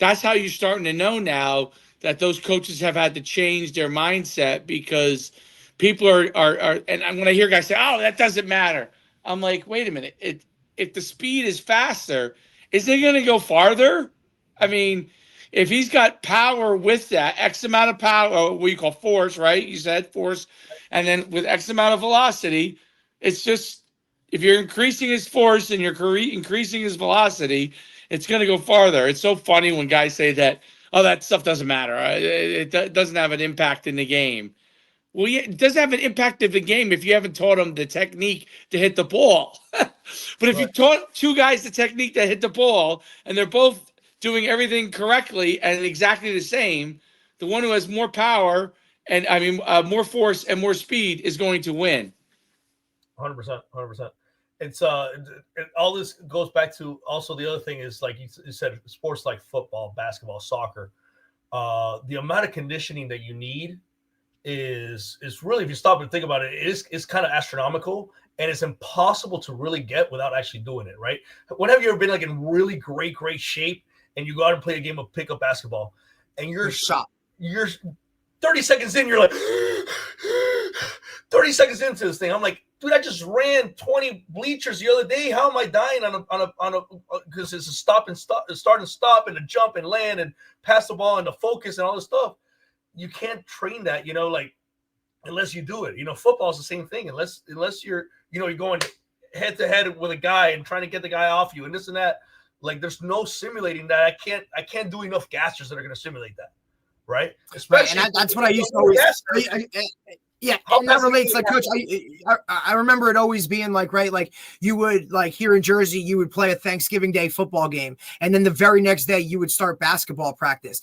that's how you're starting to know now that those coaches have had to change their mindset because people are and I'm gonna hear guys say, "Oh, that doesn't matter." I'm like, wait a minute. If the speed is faster, is it gonna go farther? I mean, if he's got power with that X amount of power, what you call force, right? You said force, and then with X amount of velocity, it's just if you're increasing his force and you're increasing his velocity, it's going to go farther. It's so funny when guys say that, oh, that stuff doesn't matter. It doesn't have an impact in the game. Well, yeah, it doesn't have an impact in the game if you haven't taught them the technique to hit the ball. But if you Right. taught two guys the technique to hit the ball and they're both doing everything correctly and exactly the same, the one who has more power and more force and more speed is going to win. 100%, 100%. It's all this goes back to also the other thing is like you said, sports like football, basketball, soccer. The amount of conditioning that you need is really, if you stop and think about it, it's kind of astronomical, and it's impossible to really get without actually doing it. Right? When have you ever been like in really great shape and you go out and play a game of pickup basketball, and you're 30 seconds in, you're like 30 seconds into this thing. I'm like, dude, I just ran 20 bleachers the other day. How am I dying on a because it's a start and stop and a jump and land and pass the ball and the focus and all this stuff. You can't train that, like unless you do it. Football is the same thing. Unless you're going head to head with a guy and trying to get the guy off you and this and that. Like there's no simulating that. I can't do enough gassers that are going to simulate that. Right. Especially right. And that's what I used to always. Yeah, and that relates, like, Coach, I remember it always being like, right, like you would, like here in Jersey, you would play a Thanksgiving Day football game, and then the very next day you would start basketball practice.